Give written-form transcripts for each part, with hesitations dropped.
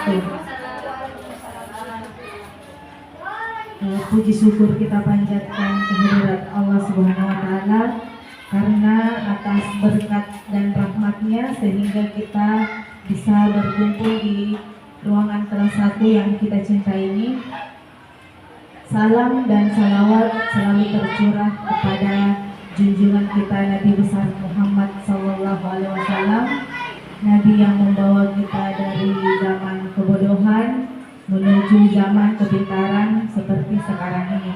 wabarakatuh. Puji syukur kita panjatkan kehadirat Allah Subhanahu wa Ta'ala karena atas berkat dan rahmatnya sehingga kita bisa berkumpul di ruangan kelas 1 yang kita cintai ini. Salam dan salawat selalu tercurah kepada junjungan kita Nabi besar Muhammad SAW, Nabi yang membawa kita dari zaman kebodohan menuju zaman kepintaran seperti sekarang ini.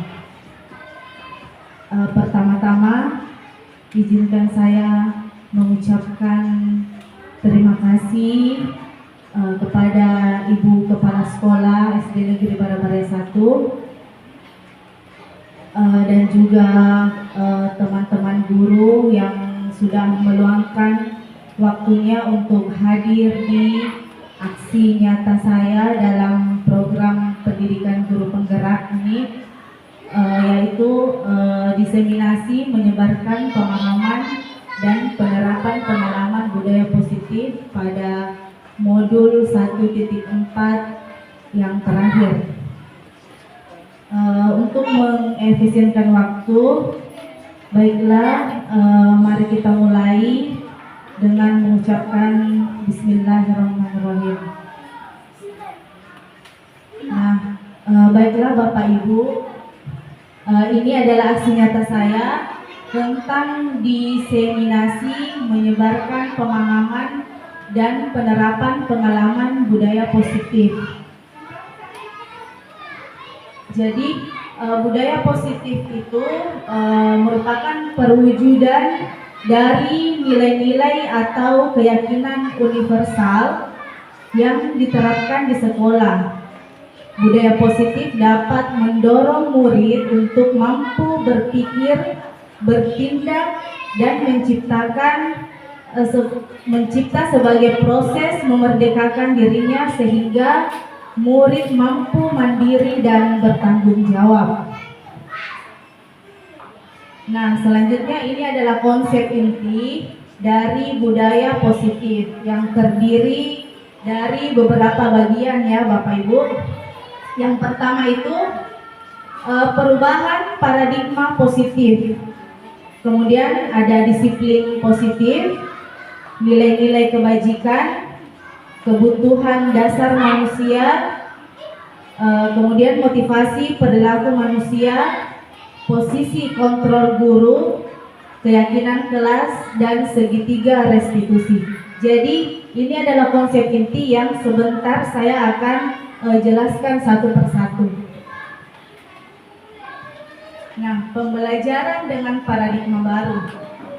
Pertama-tama izinkan saya mengucapkan terima kasih kepada Ibu Kepala Sekolah SD Negeri Barabaraya 1 dan juga teman-teman guru yang sudah meluangkan waktunya untuk hadir di aksi nyata saya dalam program pendidikan guru penggerak ini, yaitu diseminasi menyebarkan pemahaman dan penerapan pengalaman budaya positif pada modul 1.4 yang terakhir. Untuk mengefisienkan waktu, baiklah, mari kita mulai dengan mengucapkan Bismillahirrahmanirrahim. Nah, baiklah Bapak Ibu, ini adalah aksi nyata saya tentang diseminasi menyebarkan pemahaman dan penerapan pengalaman budaya positif. Jadi budaya positif itu merupakan perwujudan dari nilai-nilai atau keyakinan universal yang diterapkan di sekolah. Budaya positif dapat mendorong murid untuk mampu berpikir, bertindak, dan mencipta sebagai proses memerdekakan dirinya sehingga murid mampu mandiri dan bertanggung jawab. Nah, selanjutnya ini adalah konsep inti dari budaya positif yang terdiri dari beberapa bagian ya Bapak Ibu. Yang pertama itu perubahan paradigma positif. Kemudian ada disiplin positif, nilai-nilai kebajikan, kebutuhan dasar manusia, kemudian motivasi perilaku manusia, posisi kontrol guru, keyakinan kelas, dan segitiga restitusi. Jadi ini adalah konsep inti yang sebentar saya akan jelaskan satu persatu. Nah, pembelajaran dengan paradigma baru.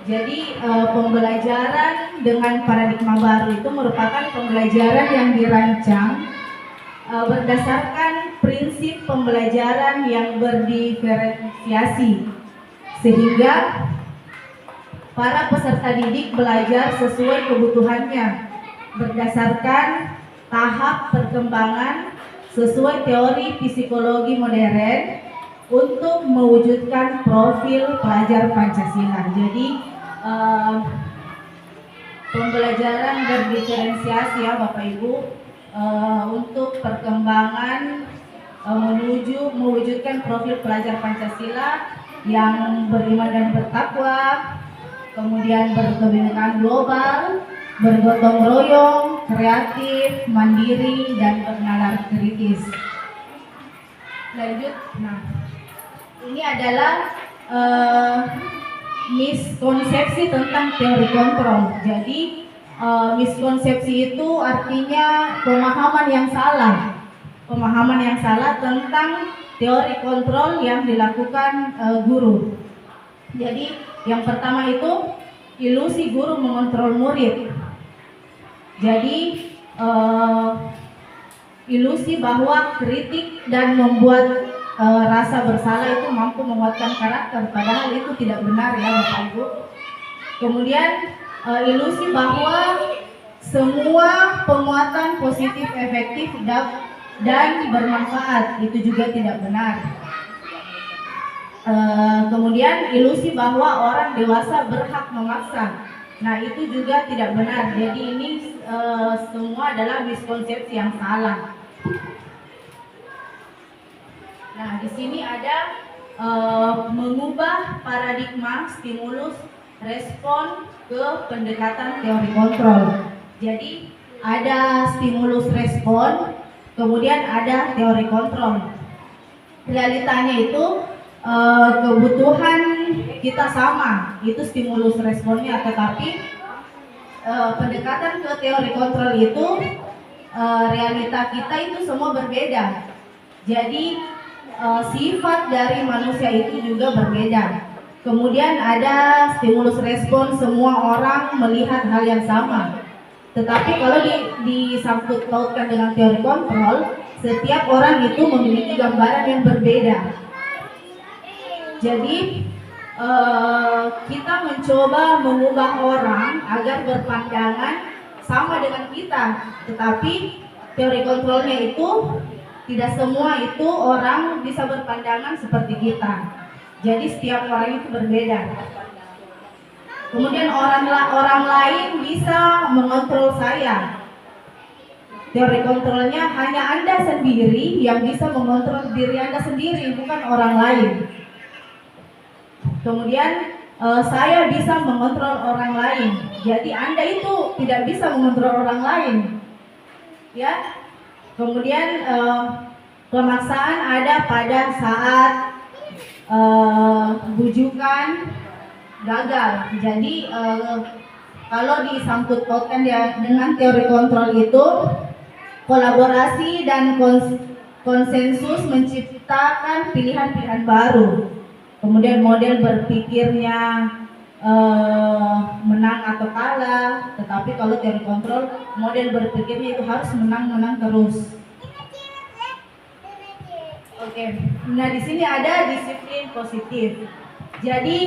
Jadi pembelajaran dengan paradigma baru itu merupakan pembelajaran yang dirancang berdasarkan prinsip pembelajaran yang berdiferensiasi, sehingga para peserta didik belajar sesuai kebutuhannya berdasarkan tahap perkembangan sesuai teori psikologi modern untuk mewujudkan profil pelajar Pancasila. Jadi pembelajaran berdiferensiasi ya Bapak Ibu, untuk perkembangan menuju mewujudkan profil pelajar Pancasila yang beriman dan bertakwa, kemudian berkebinekaan global, bergotong royong, kreatif, mandiri, dan bernalar kritis. Lanjut, nah ini adalah miskonsepsi tentang teori kontrol. Jadi miskonsepsi itu artinya pemahaman yang salah tentang teori kontrol yang dilakukan guru. Jadi yang pertama itu ilusi guru mengontrol murid. Jadi ilusi bahwa kritik dan membuat rasa bersalah itu mampu menguatkan karakter, padahal itu tidak benar ya Bapak Ibu. Kemudian ilusi bahwa semua penguatan positif efektif dan bermanfaat, itu juga tidak benar. Kemudian ilusi bahwa orang dewasa berhak memaksa, Nah, itu juga tidak benar. Jadi ini semua adalah miskonsepsi yang salah. Nah, di sini ada mengubah paradigma stimulus respon ke pendekatan teori kontrol. Jadi ada stimulus respon, kemudian ada teori kontrol. Realitanya itu kebutuhan kita sama, itu stimulus responnya, tetapi pendekatan ke teori kontrol itu realita kita itu semua berbeda. Jadi sifat dari manusia itu juga berbeda. Kemudian ada stimulus respon, semua orang melihat hal yang sama. Tetapi kalau disangkut pautkan dengan teori kontrol, setiap orang itu memiliki gambaran yang berbeda. Jadi kita mencoba mengubah orang agar berpandangan sama dengan kita, tetapi teori kontrolnya itu tidak semua itu orang bisa berpandangan seperti kita. Jadi setiap orang itu berbeda. Kemudian orang lain bisa mengontrol saya. Teori kontrolnya hanya Anda sendiri yang bisa mengontrol diri Anda sendiri, bukan orang lain. Kemudian saya bisa mengontrol orang lain. Jadi Anda itu tidak bisa mengontrol orang lain. Ya. Kemudian pemaksaan ada pada saat bujukan gagal. Jadi kalau disangkut pautkan dengan teori kontrol itu, kolaborasi dan konsensus menciptakan pilihan-pilihan baru. Kemudian model berpikirnya menang atau kalah, tetapi kalau teori kontrol model berpikirnya itu harus menang terus. Oke. Nah, di sini ada disiplin positif. Jadi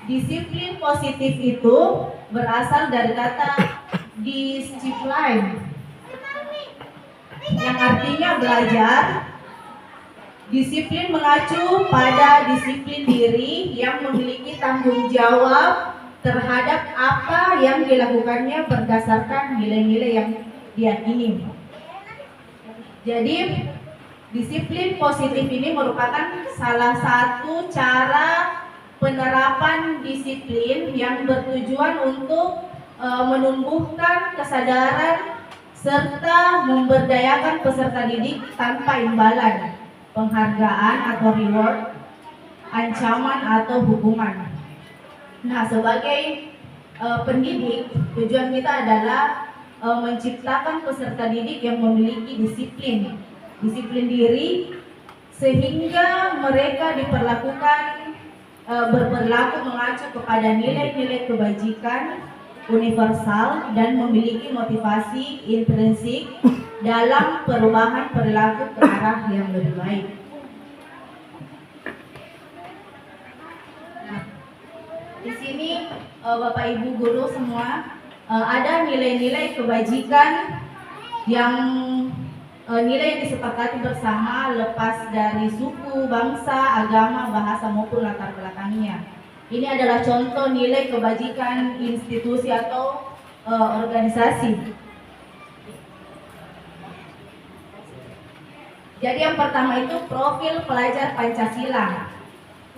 disiplin positif itu berasal dari kata discipline, yang artinya belajar. Disiplin mengacu pada disiplin diri yang memiliki tanggung jawab terhadap apa yang dilakukannya berdasarkan nilai-nilai yang diyakini. Jadi disiplin positif ini merupakan salah satu cara penerapan disiplin yang bertujuan untuk menumbuhkan kesadaran serta memberdayakan peserta didik tanpa imbalan, penghargaan atau reward, ancaman atau hukuman. Nah, sebagai pendidik, tujuan kita adalah menciptakan peserta didik yang memiliki disiplin diri, sehingga mereka diperlakukan berperilaku mengacu kepada nilai-nilai kebajikan universal dan memiliki motivasi intrinsik dalam perubahan perilaku ke arah yang lebih baik. Nah, di sini Bapak Ibu guru semua, ada nilai-nilai kebajikan yang nilai yang disepakati bersama lepas dari suku, bangsa, agama, bahasa maupun latar belakangnya. Ini adalah contoh nilai kebajikan institusi atau organisasi. Jadi yang pertama itu profil pelajar Pancasila,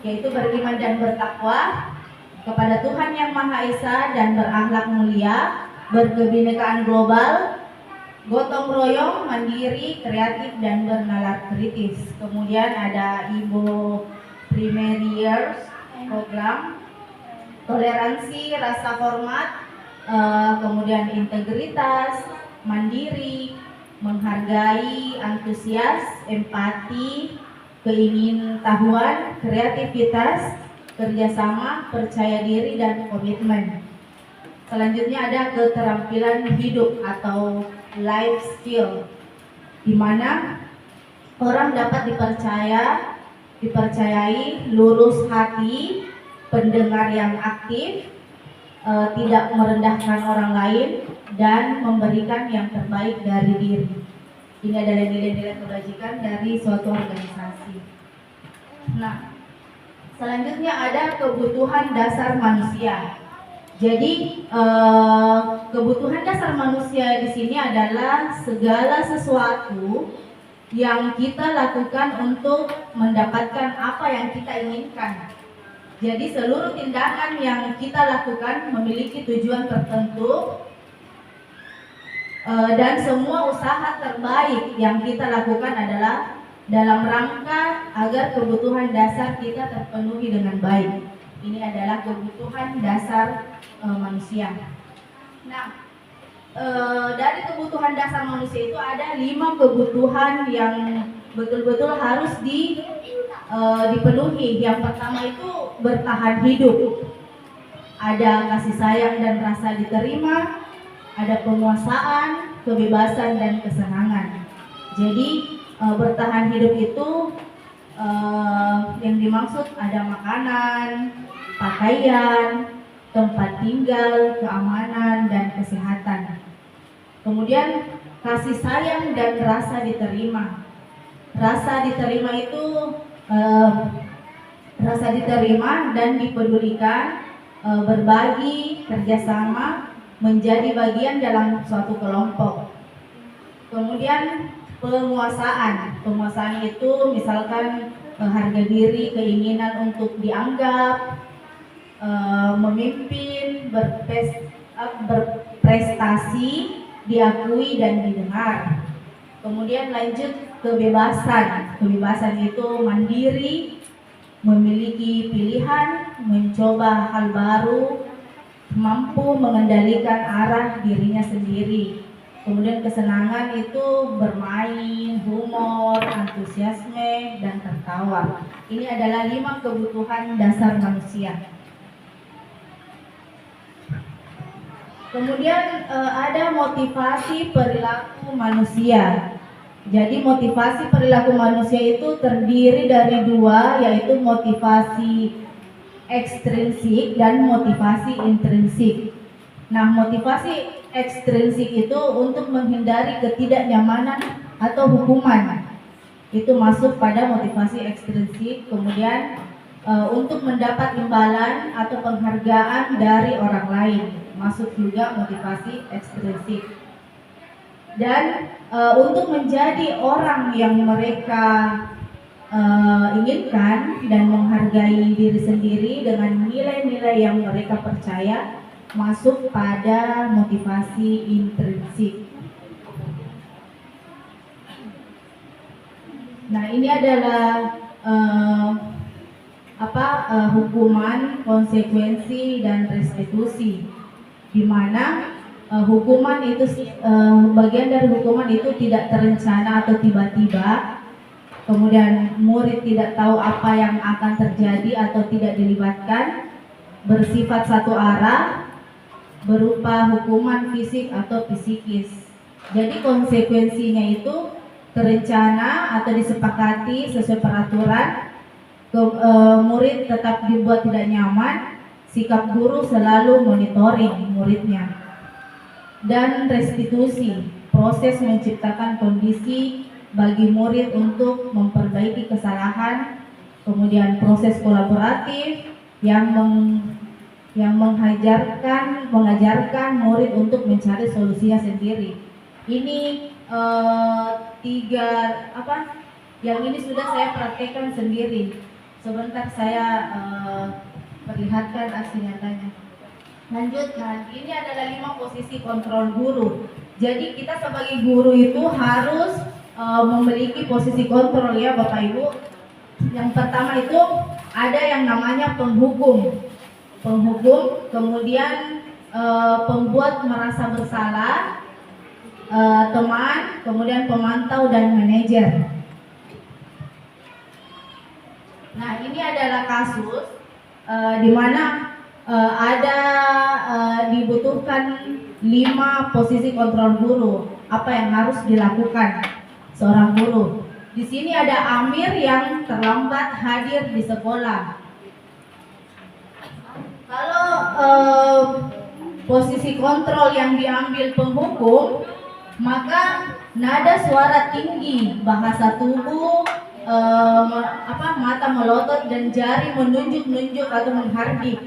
yaitu beriman dan bertakwa kepada Tuhan Yang Maha Esa dan berakhlak mulia, berkebinekaan global, gotong royong, mandiri, kreatif, dan bernalar kritis. Kemudian ada Ibu Primariers program, toleransi, rasa hormat, kemudian integritas, mandiri, menghargai, antusias, empati, keingintahuan, kreativitas, kerjasama, percaya diri, dan komitmen. Selanjutnya ada keterampilan hidup atau life skill, di mana orang dapat dipercayai lurus hati, pendengar yang aktif, tidak merendahkan orang lain, dan memberikan yang terbaik dari diri. Ini adalah nilai-nilai kebajikan dari suatu organisasi. Nah, selanjutnya ada kebutuhan dasar manusia. Jadi kebutuhan dasar manusia di sini adalah segala sesuatu yang kita lakukan untuk mendapatkan apa yang kita inginkan. Jadi seluruh tindakan yang kita lakukan memiliki tujuan tertentu, dan semua usaha terbaik yang kita lakukan adalah dalam rangka agar kebutuhan dasar kita terpenuhi dengan baik. Ini adalah kebutuhan dasar manusia. Nah, dari kebutuhan dasar manusia itu ada 5 kebutuhan yang betul-betul harus dipenuhi. Yang pertama itu bertahan hidup. Ada kasih sayang dan rasa diterima, ada penguasaan, kebebasan dan kesenangan. Jadi bertahan hidup itu yang dimaksud ada makanan, pakaian, tempat tinggal, keamanan, dan kesehatan. Kemudian kasih sayang dan rasa diterima. Rasa diterima itu rasa diterima dan dipedulikan, berbagi, kerjasama, menjadi bagian dalam suatu kelompok. Kemudian penguasaan. Penguasaan itu misalkan harga diri, keinginan untuk dianggap, memimpin, berprestasi, diakui dan didengar. Kemudian lanjut kebebasan. Kebebasan itu mandiri, memiliki pilihan, mencoba hal baru, mampu mengendalikan arah dirinya sendiri. Kemudian kesenangan itu bermain, humor, antusiasme, dan tertawa. Ini adalah 5 kebutuhan dasar manusia. Kemudian ada motivasi perilaku manusia. Jadi motivasi perilaku manusia itu terdiri dari 2, yaitu motivasi ekstrinsik dan motivasi intrinsik. Nah, motivasi ekstrinsik itu untuk menghindari ketidaknyamanan atau hukuman. Itu masuk pada motivasi ekstrinsik. Kemudian untuk mendapat imbalan atau penghargaan dari orang lain, masuk juga motivasi ekstrinsik. Dan untuk menjadi orang yang mereka inginkan dan menghargai diri sendiri dengan nilai-nilai yang mereka percaya, masuk pada motivasi intrinsik. Nah, ini adalah hukuman, konsekuensi, dan restitusi, di mana hukuman itu bagian dari hukuman itu tidak terencana atau tiba-tiba. Kemudian murid tidak tahu apa yang akan terjadi atau tidak dilibatkan, bersifat satu arah, berupa hukuman fisik atau psikis. Jadi konsekuensinya itu terencana atau disepakati sesuai peraturan. Murid tetap dibuat tidak nyaman, sikap guru selalu monitoring muridnya. Dan restitusi, proses menciptakan kondisi bagi murid untuk memperbaiki kesalahan. Kemudian proses kolaboratif yang mengajarkan murid untuk mencari solusinya sendiri. Ini 3 yang ini sudah saya praktekkan sendiri. Sebentar saya perlihatkan aksi nyatanya. Lanjut, nah ini adalah 5 posisi kontrol guru. Jadi kita sebagai guru itu harus memiliki posisi kontrol, ya Bapak Ibu. Yang pertama itu ada yang namanya penghukum, kemudian pembuat merasa bersalah, teman, kemudian pemantau dan manajer. Nah, ini adalah kasus di mana dibutuhkan 5 posisi kontrol guru. Apa yang harus dilakukan seorang guru? Di sini ada amir yang terlambat hadir di sekolah. Kalau posisi kontrol yang diambil penghukum, maka nada suara tinggi, bahasa tubuh, mata melotot dan jari menunjuk-nunjuk atau menghardik.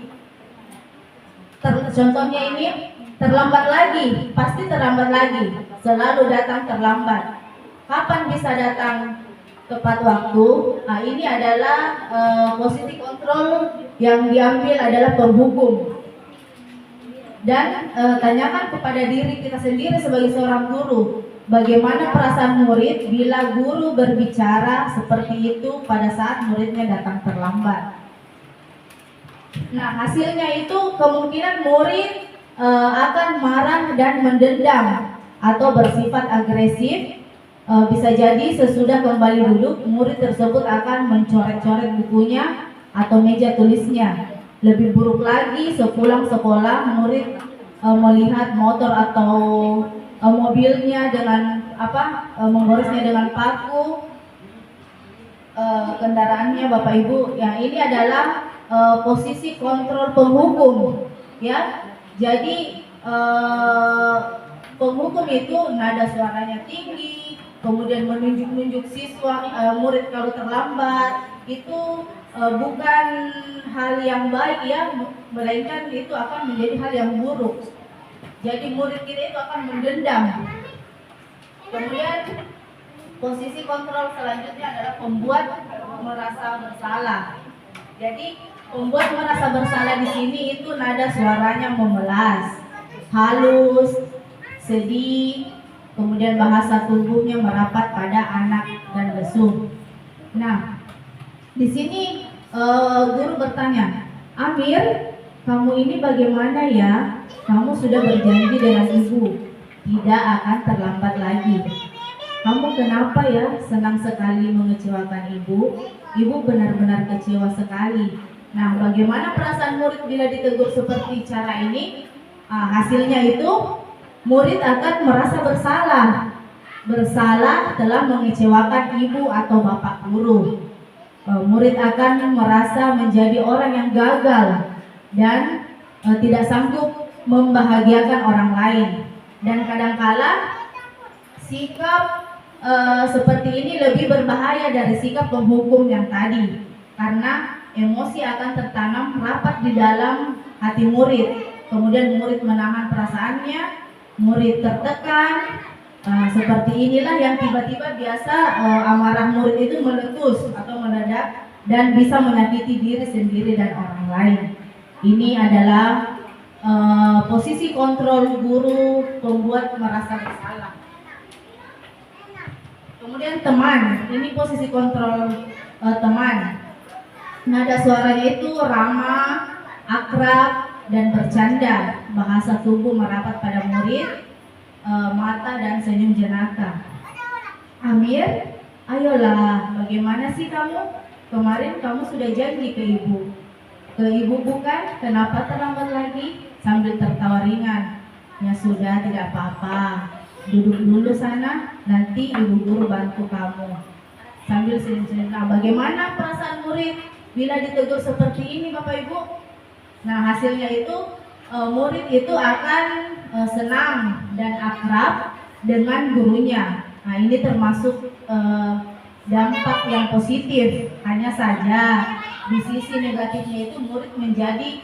Contohnya ini terlambat lagi, pasti terlambat lagi, selalu datang terlambat. Kapan bisa datang tepat waktu? Nah, ini adalah posisi kontrol yang diambil adalah penghukum. Dan tanyakan kepada diri kita sendiri sebagai seorang guru, bagaimana perasaan murid bila guru berbicara seperti itu pada saat muridnya datang terlambat. Nah, hasilnya itu kemungkinan murid akan marah dan mendendam atau bersifat agresif. Bisa jadi sesudah kembali duduk, murid tersebut akan mencoret-coret bukunya atau meja tulisnya. Lebih buruk lagi, sepulang sekolah murid melihat motor atau mobilnya dengan menggoresnya dengan paku, kendaraannya Bapak Ibu. Ya, ini adalah posisi kontrol penghukum, ya. Jadi penghukum itu nada suaranya tinggi, kemudian menunjuk-nunjuk siswa murid kalau terlambat, itu bukan hal yang baik ya, melainkan itu akan menjadi hal yang buruk. Jadi murid kita itu akan mendendam. Kemudian posisi kontrol selanjutnya adalah pembuat merasa bersalah. Jadi pembuat merasa bersalah di sini itu nada suaranya memelas, halus, sedih, kemudian bahasa tubuhnya merapat pada anak dan lesu. Nah, di sini guru bertanya, Amir, kamu ini bagaimana ya? Kamu sudah berjanji dengan ibu tidak akan terlambat lagi. Kamu kenapa ya senang sekali mengecewakan ibu? Ibu benar-benar kecewa sekali. Nah, bagaimana perasaan murid bila ditegur seperti cara ini? Hasilnya itu murid akan merasa bersalah. Bersalah telah mengecewakan ibu atau bapak guru. Murid akan merasa menjadi orang yang gagal dan tidak sanggup membahagiakan orang lain. Dan kadangkala sikap seperti ini lebih berbahaya dari sikap penghukum yang tadi, karena emosi akan tertanam rapat di dalam hati murid. Kemudian murid menahan perasaannya, murid tertekan. Seperti inilah yang tiba-tiba biasa amarah murid itu meletus atau meledak dan bisa menyakiti diri sendiri dan orang lain. Ini adalah posisi kontrol guru pembuat merasa bersalah. Kemudian teman, ini posisi kontrol teman. Nada suaranya itu ramah, akrab, dan bercanda. Bahasa tubuh merapat pada murid, mata dan senyum jenaka. Amir, ayolah, bagaimana sih kamu? Kemarin kamu sudah janji ke ibu. Ke ibu bukan? Kenapa terlambat lagi? Sambil tertawa ringan. Ya sudah, tidak apa-apa. Duduk dulu sana, nanti ibu guru bantu kamu. Sambil senyum-senyum. Nah, bagaimana perasaan murid bila ditegur seperti ini Bapak Ibu? Nah, hasilnya itu murid itu akan senang dan akrab dengan gurunya. Nah, ini termasuk dampak yang positif. Hanya saja di sisi negatifnya itu murid menjadi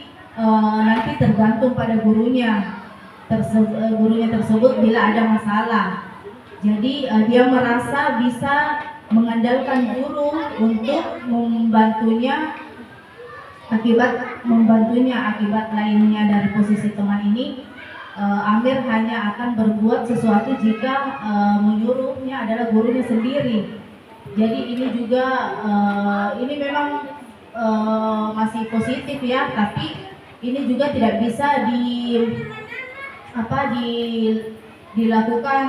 nanti tergantung pada gurunya tersebut bila ada masalah. Jadi dia merasa bisa mengandalkan guru untuk membantunya akibat lainnya dari posisi teman ini. Amir hanya akan berbuat sesuatu jika menyuruhnya adalah gurunya sendiri. Jadi ini juga ini memang masih positif ya, tapi ini juga tidak bisa dilakukan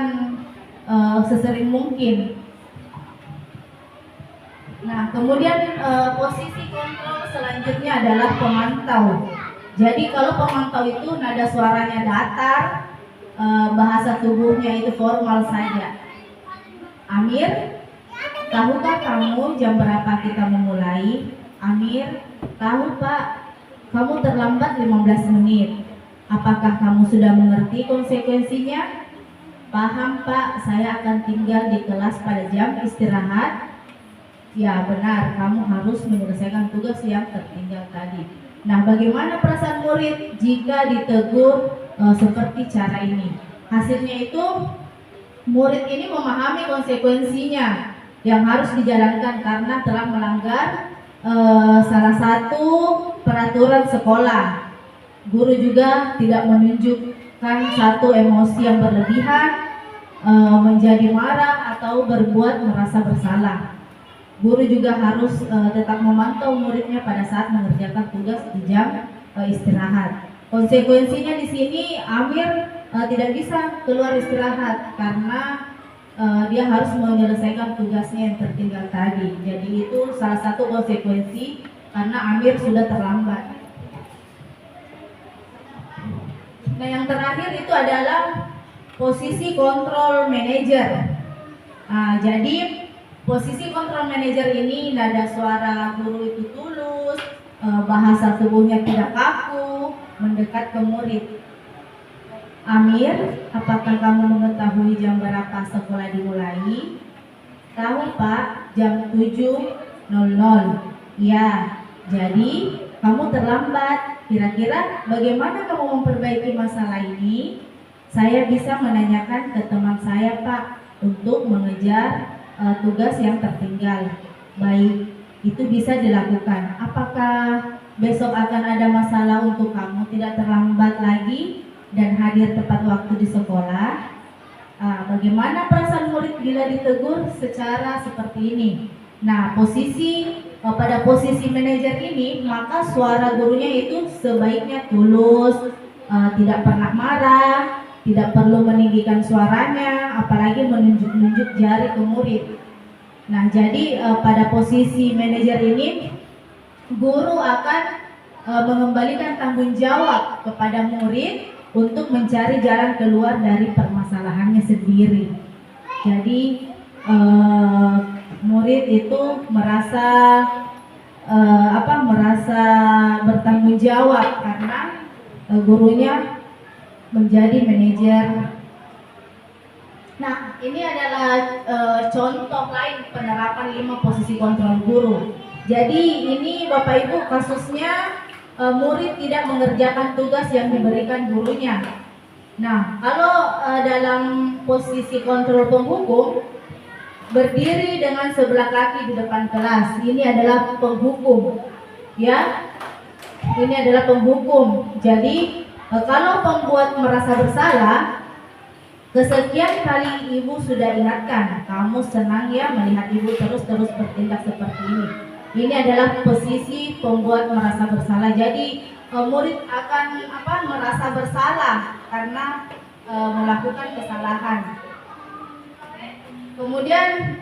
sesering mungkin. Nah, kemudian posisi kontrol selanjutnya adalah pemantau. Jadi kalau pemantau itu nada suaranya datar, bahasa tubuhnya itu formal saja. Amir, tahukah kamu jam berapa kita memulai? Amir, tahu Pak, kamu terlambat 15 menit. Apakah kamu sudah mengerti konsekuensinya? Paham Pak, saya akan tinggal di kelas pada jam istirahat. Ya benar, kamu harus menyelesaikan tugas yang tertinggal tadi. Nah, bagaimana perasaan murid jika ditegur seperti cara ini? Hasilnya itu murid ini memahami konsekuensinya yang harus dijalankan karena telah melanggar salah satu peraturan sekolah. Guru juga tidak menunjukkan satu emosi yang berlebihan, menjadi marah atau berbuat merasa bersalah. Guru juga harus tetap memantau muridnya pada saat mengerjakan tugas di jam istirahat. Konsekuensinya di sini Amir tidak bisa keluar istirahat karena dia harus menyelesaikan tugasnya yang tertinggal tadi. Jadi itu salah satu konsekuensi karena Amir sudah terlambat. Nah, yang terakhir itu adalah posisi kontrol manajer. Nah, jadi posisi kontrol manajer ini nada suara guru itu tulus, bahasa tubuhnya tidak kaku, mendekat ke murid. Amir, apakah kamu mengetahui jam berapa sekolah dimulai? Tahu Pak, jam 7.00. Ya, jadi kamu terlambat. Kira-kira bagaimana kamu memperbaiki masalah ini? Saya bisa menanyakan ke teman saya Pak untuk mengejar tugas yang tertinggal. Baik, itu bisa dilakukan. Apakah besok akan ada masalah untuk kamu tidak terlambat lagi dan hadir tepat waktu di sekolah? Bagaimana perasaan murid bila ditegur secara seperti ini? Nah, pada posisi manajer ini, maka suara gurunya itu sebaiknya tulus, tidak pernah marah, tidak perlu meninggikan suaranya, apalagi menunjuk-nunjuk jari ke murid. Nah, jadi pada posisi manajer ini, guru akan mengembalikan tanggung jawab kepada murid untuk mencari jalan keluar dari permasalahannya sendiri. Jadi murid itu merasa bertanggung jawab karena gurunya menjadi manajer. Nah, ini adalah contoh lain penerapan 5 posisi kontrol guru. Jadi ini Bapak Ibu kasusnya murid tidak mengerjakan tugas yang diberikan gurunya. Nah, kalau dalam posisi kontrol penghukum, berdiri dengan sebelah kaki di depan kelas. Ini adalah penghukum, ya. Ini adalah penghukum. Jadi kalau pembuat merasa bersalah, kesekian kali ibu sudah ingatkan, kamu senang ya melihat ibu terus-terus bertindak seperti ini. Ini adalah posisi pembuat merasa bersalah. Jadi murid akan merasa bersalah karena melakukan kesalahan. Kemudian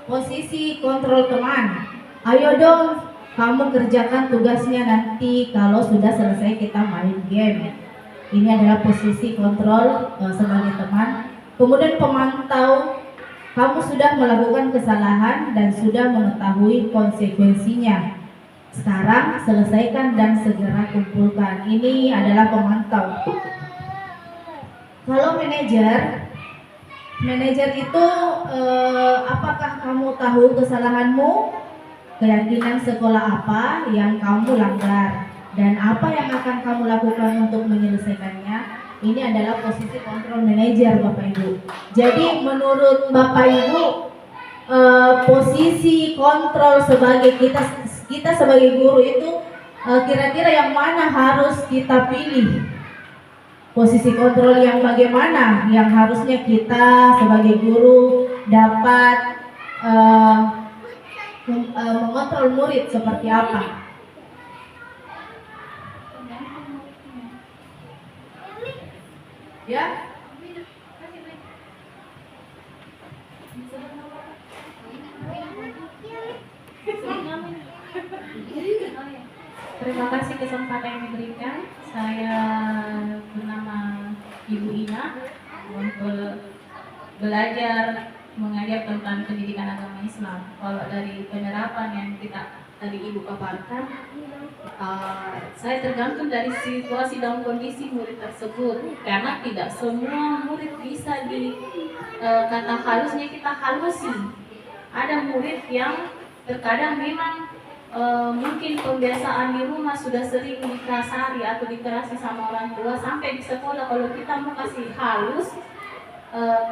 posisi kontrol teman. Ayo dong, kamu kerjakan tugasnya nanti kalau sudah selesai kita main game. Ini adalah posisi kontrol sebagai teman. Kemudian pemantau, kamu sudah melakukan kesalahan dan sudah mengetahui konsekuensinya. Sekarang selesaikan dan segera kumpulkan. Ini adalah pemantau. Kalau manajer itu apakah kamu tahu kesalahanmu, keyakinan sekolah apa yang kamu langgar, dan apa yang akan kamu lakukan untuk menyelesaikannya. Ini adalah posisi kontrol manajer Bapak Ibu. Jadi menurut Bapak Ibu, posisi kontrol sebagai kita sebagai guru itu kira-kira yang mana harus kita pilih? Posisi kontrol yang bagaimana yang harusnya kita sebagai guru dapat mengontrol murid seperti apa? Ya? Terima kasih kesempatan yang diberikan. Saya bernama Ibu Ina, untuk belajar mengajar tentang pendidikan agama Islam. Kalau dari penerapan yang kita tadi Ibu paparkan, saya tergantung dari situasi dan kondisi murid tersebut, karena tidak semua murid bisa kata halusnya kita halusi. Ada murid yang terkadang memang mungkin pembiasaan di rumah sudah sering dikasari atau dikerasi sama orang tua, sampai di sekolah kalau kita mau kasih halus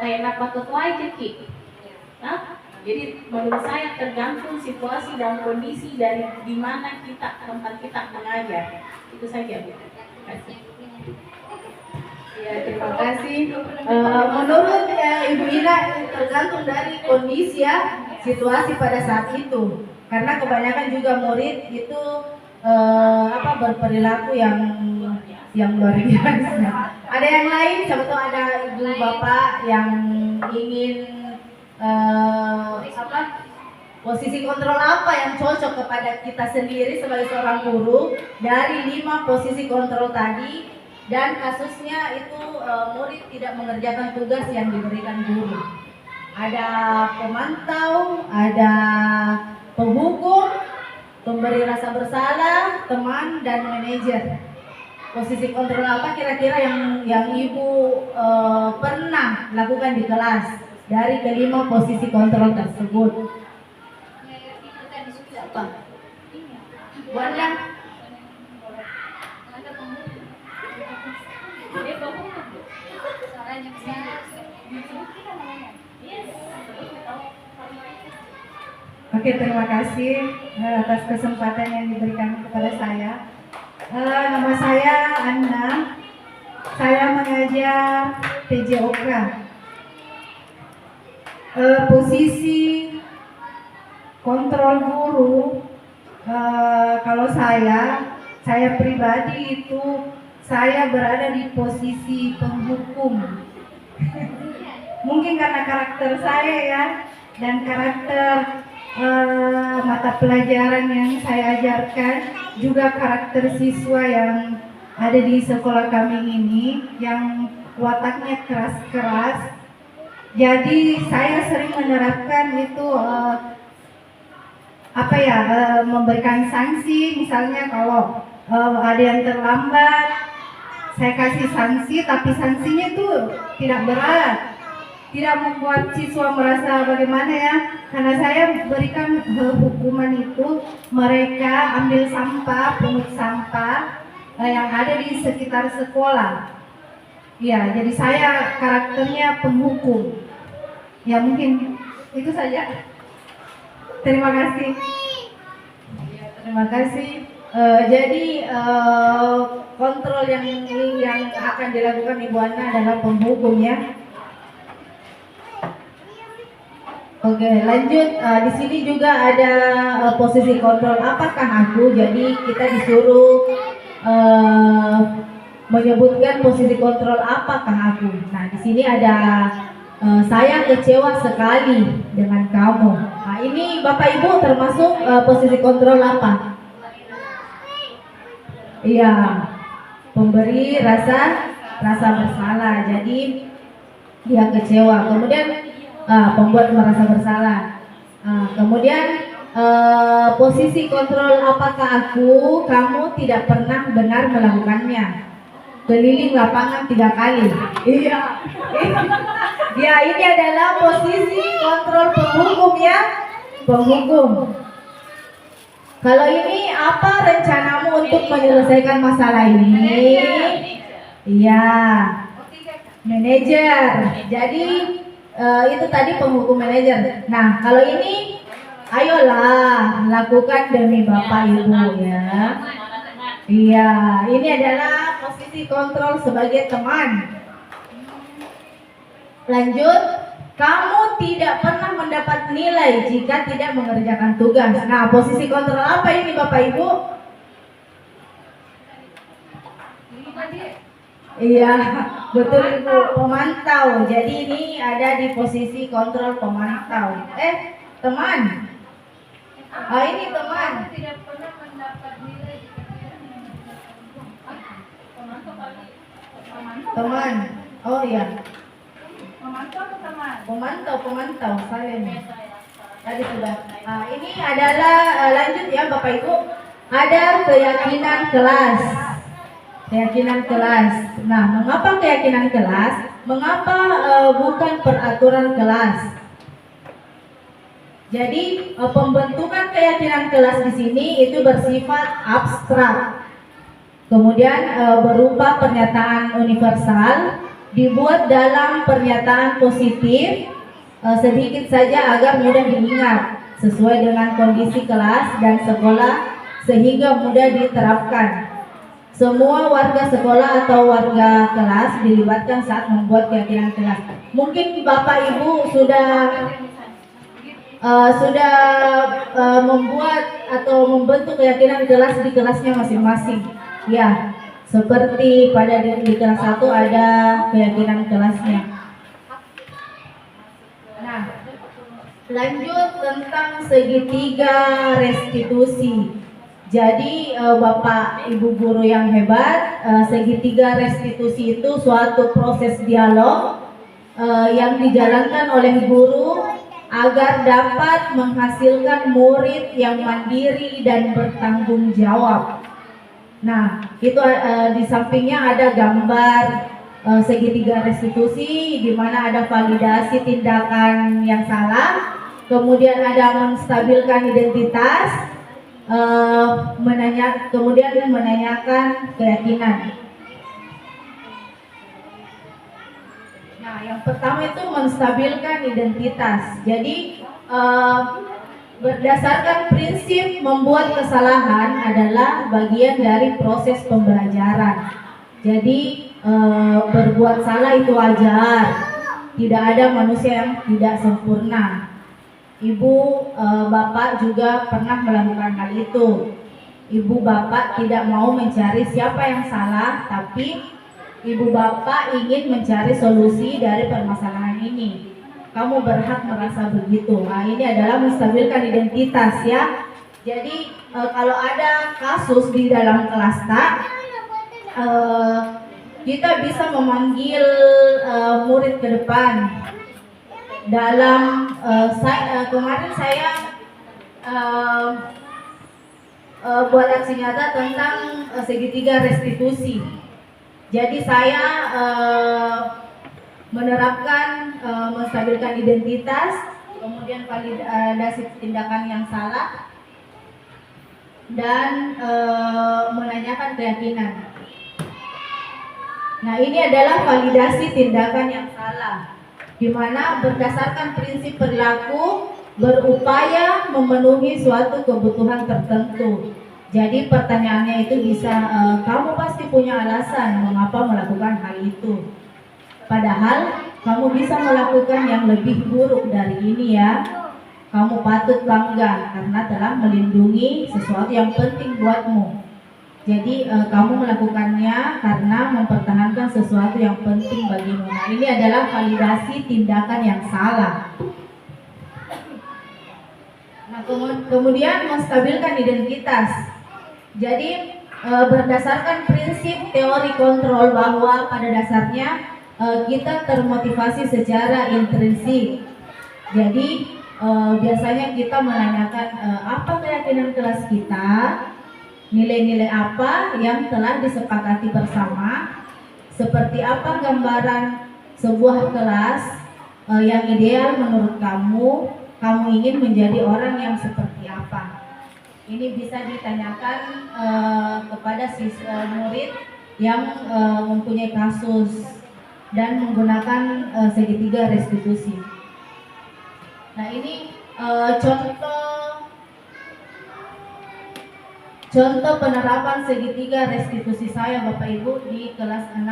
kayak apa ketua aja Ki. Nah, jadi menurut saya tergantung situasi dan kondisi dari di mana kita tempat kita mengajar. Itu saja Bu. Terima kasih. Ya, terima kasih. Menurut Ibu Ina tergantung dari kondisi ya, situasi pada saat itu. Karena kebanyakan juga murid itu berperilaku yang luar biasa. Ada yang lain, siapa tahu ada ibu bapak yang ingin posisi kontrol apa yang cocok kepada kita sendiri sebagai seorang guru dari 5 posisi kontrol tadi, dan kasusnya itu murid tidak mengerjakan tugas yang diberikan guru. Ada pemantau, ada penghukum, pemberi rasa bersalah, teman, dan manajer. Posisi kontrol apa kira-kira yang ibu pernah lakukan di kelas dari kelima posisi kontrol tersebut? Apa? Wanda? Oke, terima kasih atas kesempatan yang diberikan kepada saya. Nama saya Anna. Saya mengajar PJOK. Posisi kontrol guru, kalau saya pribadi itu saya berada di posisi penghukum. Mungkin karena karakter saya ya, dan karakter mata pelajaran yang saya ajarkan, juga karakter siswa yang ada di sekolah kami ini yang wataknya keras-keras. Jadi saya sering menerapkan itu memberikan sanksi. Misalnya kalau ada yang terlambat, saya kasih sanksi, tapi sanksinya itu tidak berat, tidak membuat siswa merasa bagaimana ya, karena saya berikan hukuman itu mereka ambil sampah, pungut sampah yang ada di sekitar sekolah. Ya, jadi saya karakternya penghukum. Ya, mungkin itu saja. Terima kasih. Ya, terima kasih. Jadi kontrol yang akan dilakukan Ibu Ana adalah penghukum ya. Oke, lanjut. Di sini juga ada posisi kontrol apakah aku. Jadi kita disuruh menyebutkan posisi kontrol apakah aku. Nah, di sini ada saya kecewa sekali dengan kamu. Nah, ini Bapak Ibu termasuk posisi kontrol apa? Iya, pemberi rasa bersalah. Jadi dia kecewa. Kemudian pembuat merasa bersalah. Kemudian posisi kontrol apakah aku, kamu tidak pernah benar melakukannya. Keliling lapangan 3 kali. Iya. Ya, ini adalah posisi kontrol penghukum ya. Penghukum. Kalau ini apa rencanamu untuk menyelesaikan masalah ini? Iya. Manajer. Jadi itu tadi penghukum manajer. Nah, kalau ini ayolah lakukan demi Bapak Ibu ya. Iya, ini adalah posisi kontrol sebagai teman. Lanjut, kamu tidak pernah mendapat nilai jika tidak mengerjakan tugas. Nah, posisi kontrol apa ini Bapak Ibu? Iya, betul Ibu, pemantau. Jadi ini ada di posisi kontrol pemantau. Teman. Ini teman. Tidak pernah mendapat nilai. Teman. Oh iya. Pemantau atau teman? Pemantau saya ini. Tadi sudah. Ini adalah lanjut ya Bapak Ibu. Ada keyakinan kelas. Keyakinan kelas. Nah, mengapa keyakinan kelas? Mengapa bukan peraturan kelas? Jadi pembentukan keyakinan kelas di sini itu bersifat abstrak. Kemudian berupa pernyataan universal, dibuat dalam pernyataan positif sedikit saja agar mudah diingat sesuai dengan kondisi kelas dan sekolah sehingga mudah diterapkan. Semua warga sekolah atau warga kelas dilibatkan saat membuat keyakinan kelas. Mungkin Bapak Ibu sudah membuat atau membentuk keyakinan kelas di kelasnya masing-masing. Ya, seperti pada di kelas 1 ada keyakinan kelasnya. Nah, lanjut tentang segitiga restitusi. Jadi Bapak Ibu guru yang hebat, segitiga restitusi itu suatu proses dialog yang dijalankan oleh guru agar dapat menghasilkan murid yang mandiri dan bertanggung jawab. Nah, itu di sampingnya ada gambar segitiga restitusi di mana ada validasi tindakan yang salah, kemudian ada menstabilkan identitas, kemudian menanyakan keyakinan. Nah, yang pertama itu menstabilkan identitas. Jadi berdasarkan prinsip membuat kesalahan adalah bagian dari proses pembelajaran. Jadi berbuat salah itu wajar. Tidak ada manusia yang tidak sempurna. Ibu bapak juga pernah melakukan hal itu. Ibu bapak tidak mau mencari siapa yang salah, tapi ibu bapak ingin mencari solusi dari permasalahan ini. Kamu berhak merasa begitu. Nah, ini adalah menstabilkan identitas ya. Jadi kalau ada kasus di dalam kelas kita bisa memanggil murid ke depan. Dalam kemarin saya buat aksi nyata tentang segitiga restitusi. Jadi saya menerapkan menstabilkan identitas, kemudian validasi tindakan yang salah, dan menanyakan keyakinan. Nah, ini adalah validasi tindakan yang salah, di mana berdasarkan prinsip perilaku berupaya memenuhi suatu kebutuhan tertentu. Jadi pertanyaannya itu bisa, kamu pasti punya alasan mengapa melakukan hal itu. Padahal kamu bisa melakukan yang lebih buruk dari ini ya. Kamu patut bangga karena telah melindungi sesuatu yang penting buatmu. Jadi kamu melakukannya karena mempertahankan sesuatu yang penting bagimu. Nah, ini adalah validasi tindakan yang salah. Nah, kemudian menstabilkan identitas. Jadi berdasarkan prinsip teori kontrol bahwa pada dasarnya kita termotivasi secara intrinsik. Jadi biasanya kita menanyakan apa keyakinan kelas kita, nilai-nilai apa yang telah disepakati bersama, seperti apa gambaran sebuah kelas yang ideal menurut kamu, kamu ingin menjadi orang yang seperti apa. Ini bisa ditanyakan kepada murid yang mempunyai kasus dan menggunakan segitiga restitusi. Nah, ini contoh penerapan segitiga restitusi saya Bapak Ibu di kelas 6.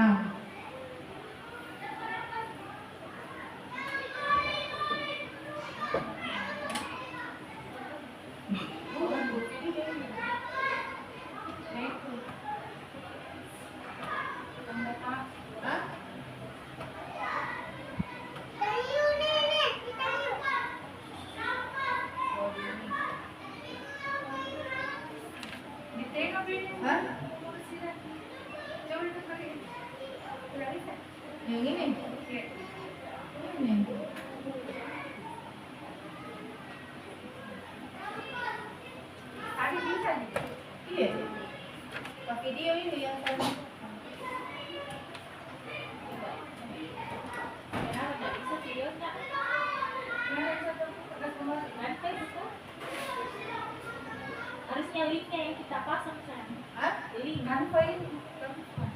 harusnya linknya yang kita pasang kan. Hah? Link. Canva ini.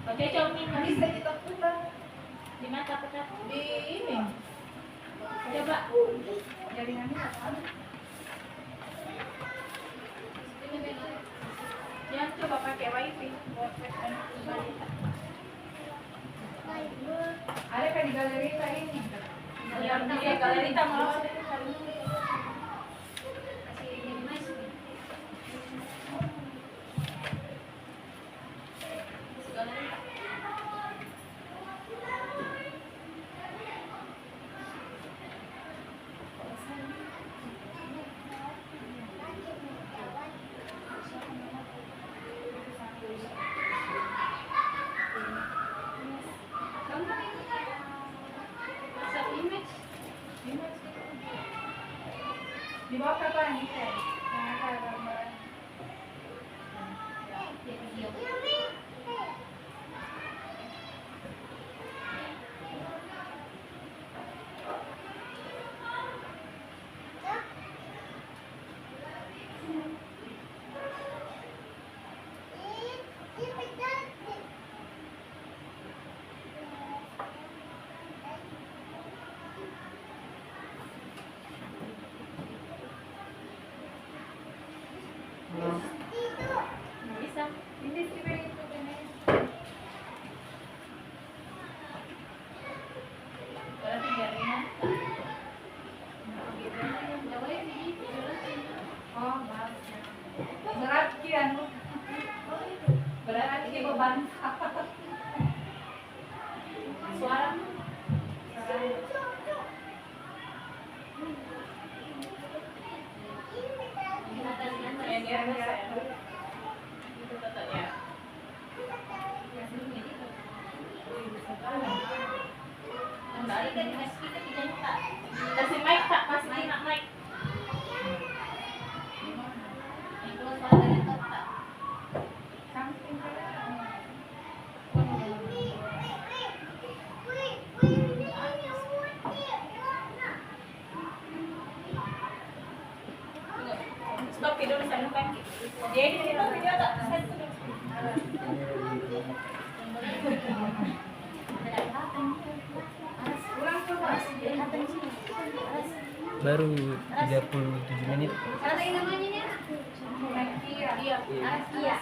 Oke, comin Bisa kita putar di mana putar? di ini. Coba. Jaringannya apa? Jangan coba pakai wifi. Ada kan di galeri ini? Yang di galeri kita mau Di bawah apa nih, Teh? Yang ada gambaran. bisa. Ini sih itu ini. Berarti jaringan. Oh, maaf. Berat kian. Berat ini beban. Suara. Itu tetapnya. Kembali kan kita tidak minta. Kasih mic tak, kasih enak mic. Itu suara dari tak. Stop video bisa nukan. Jadi itu video tak. Baru 37 menit. Ada yang namanya Iya. Iya.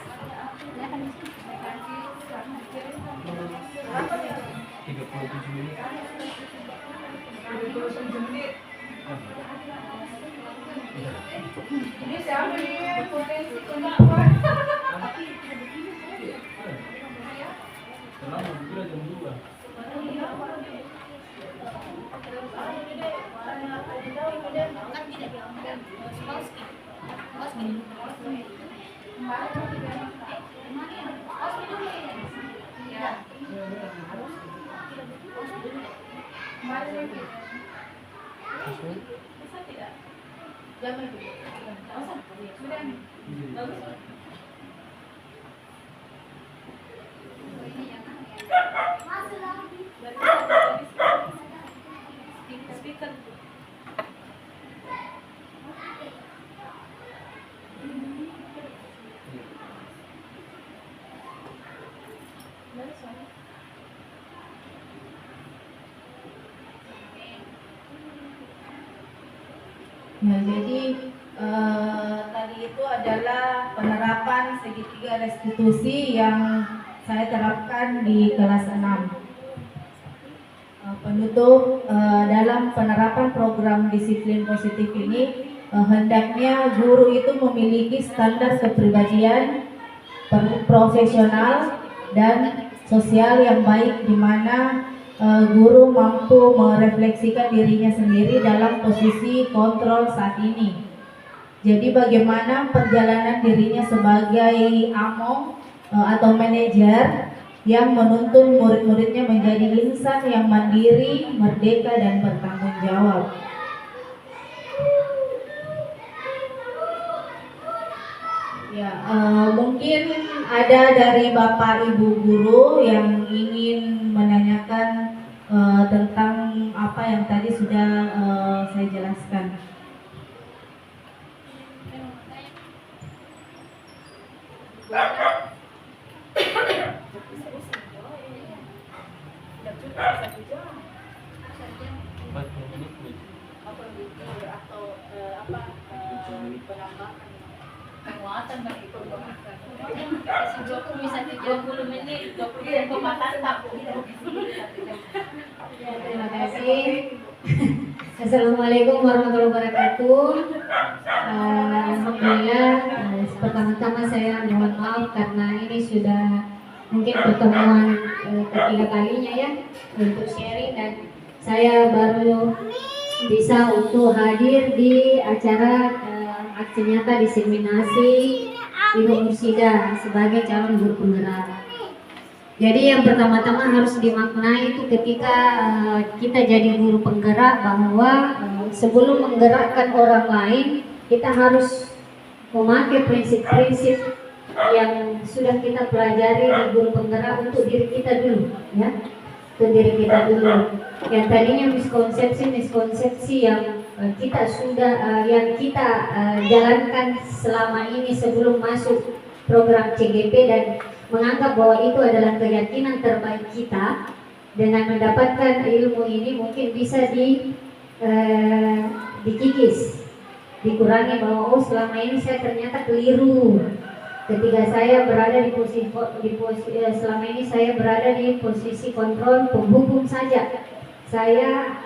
37 menit. 27 menit. Ini siapa nih? Potensi kenapa? Terlalu juga jam 2. Bisa tidak? Jangan dulu. Sudah nih. Bagus. Speaker. Ya, jadi tadi itu adalah penerapan segitiga restitusi yang saya terapkan di kelas 6. Penutup dalam penerapan program disiplin positif ini hendaknya guru itu memiliki standar kepribadian profesional dan sosial yang baik, di mana guru mampu merefleksikan dirinya sendiri dalam posisi kontrol saat ini. Jadi bagaimana perjalanan dirinya sebagai among atau manajer yang menuntun murid-muridnya menjadi insan yang mandiri, merdeka, dan bertanggung jawab. Ya, mungkin ada dari Bapak Ibu guru yang ingin menanyakan tentang apa yang tadi sudah saya jelaskan. atau penambahan penguatan bagi pembangunan. Cukup bisa 30 menit, 20 mantap. Ya, terima kasih. Assalamualaikum warahmatullahi wabarakatuh. Alhamdulillah. Pertama-tama saya mohon maaf karena ini sudah mungkin pertemuan ketiga kalinya ya untuk sharing, dan saya baru bisa untuk hadir di acara aksi nyata diseminasi Ibu Mursida sebagai calon guru penggerak. Jadi yang pertama-tama harus dimaknai itu ketika kita jadi guru penggerak bahwa sebelum menggerakkan orang lain kita harus memakai prinsip-prinsip yang sudah kita pelajari di guru penggerak untuk diri kita dulu, ya, untuk diri kita dulu. Yang tadinya miskonsepsi yang kita sudah yang kita jalankan selama ini sebelum masuk program CGP dan menganggap bahwa itu adalah keyakinan terbaik kita. Dengan mendapatkan ilmu ini mungkin bisa dikikis, dikurangi bahwa oh selama ini saya ternyata keliru ketika saya berada di posisi selama ini saya berada di posisi kontrol penghukum saja. Saya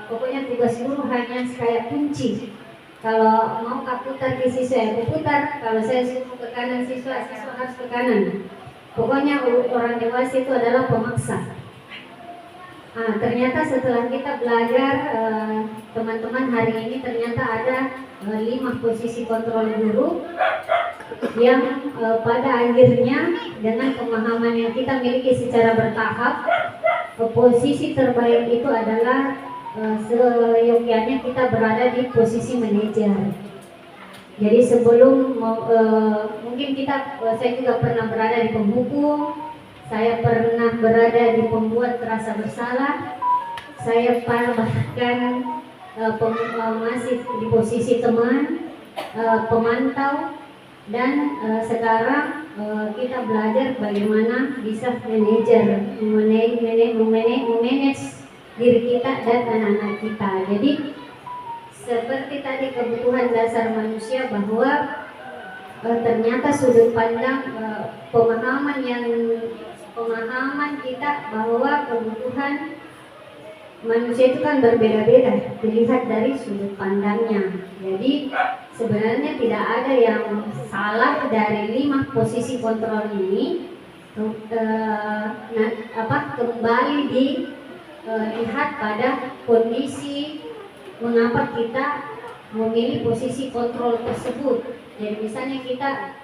pokoknya tugas guru hanya kayak kunci. Kalau mau putar ke siswa ya putar, kalau saya suruh ke kanan siswa harus ke kanan. Pokoknya orang dewasa itu adalah pemaksa. Ternyata setelah kita belajar teman-teman hari ini ternyata ada 5 posisi kontrol guru yang pada akhirnya dengan pemahaman yang kita miliki secara bertahap, posisi terbaik itu adalah seyogyanya kita berada di posisi manajer. Jadi sebelum mungkin saya juga pernah berada di penghukum, saya pernah berada di pembuat rasa bersalah, saya bahkan masih di posisi teman, pemantau, dan sekarang kita belajar bagaimana bisa memanage diri kita dan anak-anak kita. Jadi seperti tadi kebutuhan dasar manusia bahwa ternyata sudut pandang pemahaman kita bahwa kebutuhan manusia itu kan berbeda-beda dilihat dari sudut pandangnya. Jadi sebenarnya tidak ada yang salah dari 5 posisi kontrol ini. Kembali dilihat pada kondisi mengapa kita memilih posisi kontrol tersebut. Jadi misalnya kita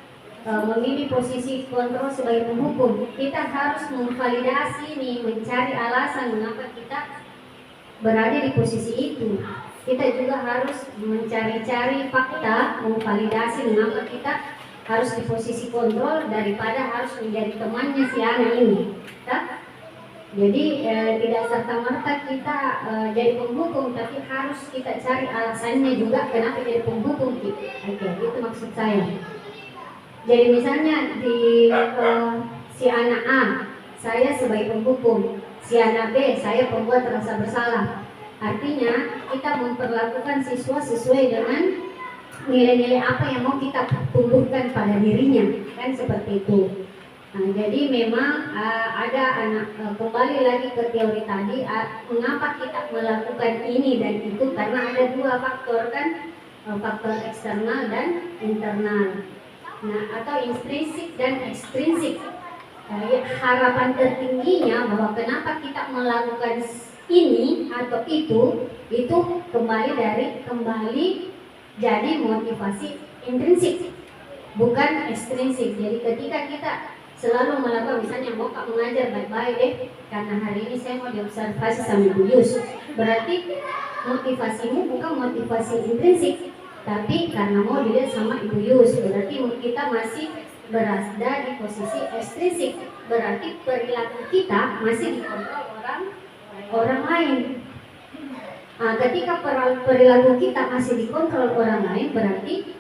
memilih posisi kontrol sebagai penghukum, kita harus memvalidasi nih, mencari alasan mengapa kita berada di posisi itu. Kita juga harus mencari-cari fakta, memvalidasi mengapa kita harus di posisi kontrol daripada harus menjadi temannya si anak ini. Jadi tidak serta-merta kita jadi penghukum, tapi harus kita cari alasannya juga kenapa jadi penghukum. Oke, itu maksud saya. Jadi misalnya di si anak A, saya sebagai penghukum, si anak B, saya pembuat rasa bersalah. Artinya kita memperlakukan siswa sesuai dengan nilai-nilai apa yang mau kita tumbuhkan pada dirinya, kan seperti itu. Jadi memang ada kembali lagi ke teori tadi, mengapa kita melakukan ini dan itu, karena ada 2 faktor kan, faktor eksternal dan internal. Atau intrinsik dan ekstrinsik. Harapan tertingginya bahwa kenapa kita melakukan ini atau itu kembali jadi motivasi intrinsik, bukan ekstrinsik. Jadi ketika kita selalu melakukan, misalnya mau Kak mengajar baik-baik deh karena hari ini saya mau diobservasi sama Bu Yus, berarti motivasimu bukan motivasi intrinsik, tapi karena mau dilihat sama Ibu Yus, berarti kita masih berada di posisi ekstrinsik, berarti perilaku kita masih dikontrol orang lain. Ketika perilaku kita masih dikontrol orang lain, berarti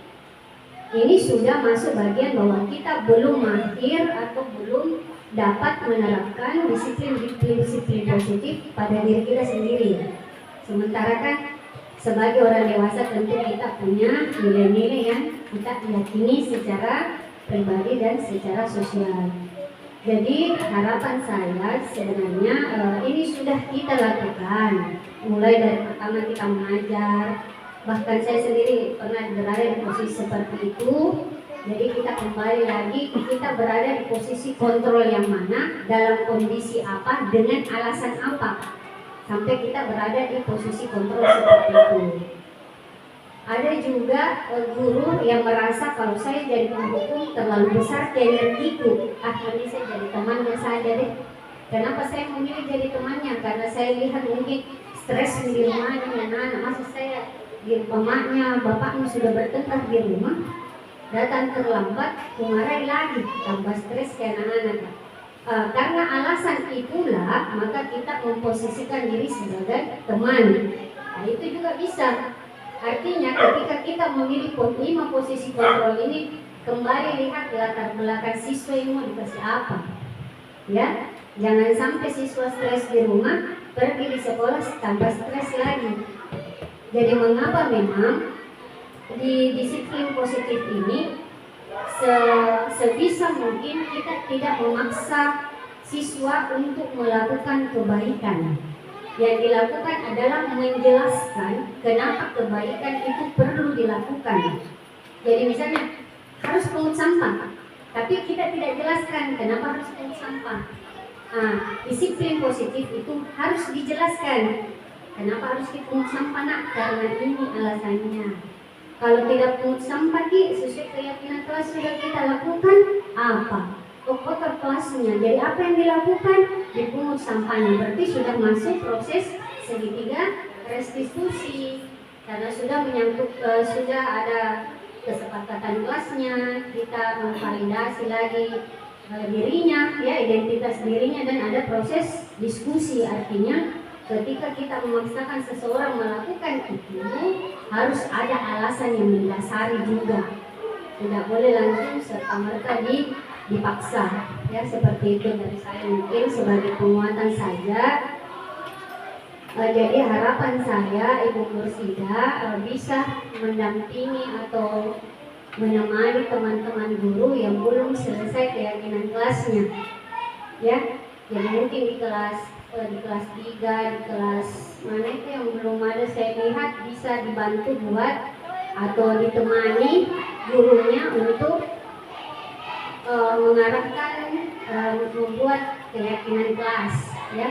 ini sudah masuk bagian bahwa kita belum mahir atau belum dapat menerapkan disiplin positif pada diri kita sendiri. Sementara kan sebagai orang dewasa tentu kita punya nilai-nilai yang kita yakini secara pribadi dan secara sosial. Jadi harapan saya sebenarnya ini sudah kita lakukan mulai dari pertama kita mengajar, bahkan saya sendiri pernah berada di posisi seperti itu. Jadi kita kembali lagi, kita berada di posisi kontrol yang mana, dalam kondisi apa, dengan alasan apa, sampai kita berada di posisi kontrol seperti itu. Ada juga guru yang merasa kalau saya jadi penghukum terlalu besar energiku, nanti saya jadi temannya saja deh. Kenapa saya memilih jadi temannya? Karena saya lihat mungkin stres di rumahnya anak-anak. Masa saya di mamanya, bapaknya sudah bertengkar di rumah, datang terlambat, memarahi lagi, tambah stres ke anak-anak. Karena alasan itulah maka kita memposisikan diri sebagai teman. Nah, itu juga bisa. Artinya ketika kita memilih 5 posisi kontrol ini, kembali lihat latar belakang siswa yang mau dikasih apa. Ya, jangan sampai siswa stres di rumah, pergi di sekolah tambah stres lagi. Jadi mengapa memang di disiplin positif ini sebisa mungkin kita tidak memaksa siswa untuk melakukan kebaikan. Yang dilakukan adalah menjelaskan kenapa kebaikan itu perlu dilakukan. Jadi misalnya harus pungut sampah, tapi kita tidak jelaskan kenapa harus pungut sampah. Disiplin positif itu harus dijelaskan kenapa harus dipungut sampah nak, karena ini alasannya. Kalau tidak pungut sampah sesuai keyakinan kelas sudah kita lakukan apa? Kotor kelasnya. Jadi apa yang dilakukan? Dipungut sampahnya. Berarti sudah masuk proses segitiga restitusi. Karena sudah menyangkut sudah ada kesepakatan kelasnya, kita memvalidasi lagi dirinya, ya, identitas dirinya, dan ada proses diskusi. Artinya ketika kita memaksakan seseorang melakukan itu, harus ada alasan yang mendasari juga. Tidak boleh langsung serta-merta dipaksa, ya, seperti itu dari saya. Mungkin sebagai penguatan saja. Jadi harapan saya Ibu Mursida bisa mendampingi atau menemani teman-teman guru yang belum selesai keyakinan kelasnya, ya. Jadi mungkin di kelas 3, di kelas mana itu yang belum ada, saya lihat bisa dibantu buat atau ditemani gurunya untuk mengarahkan membuat keyakinan kelas, ya.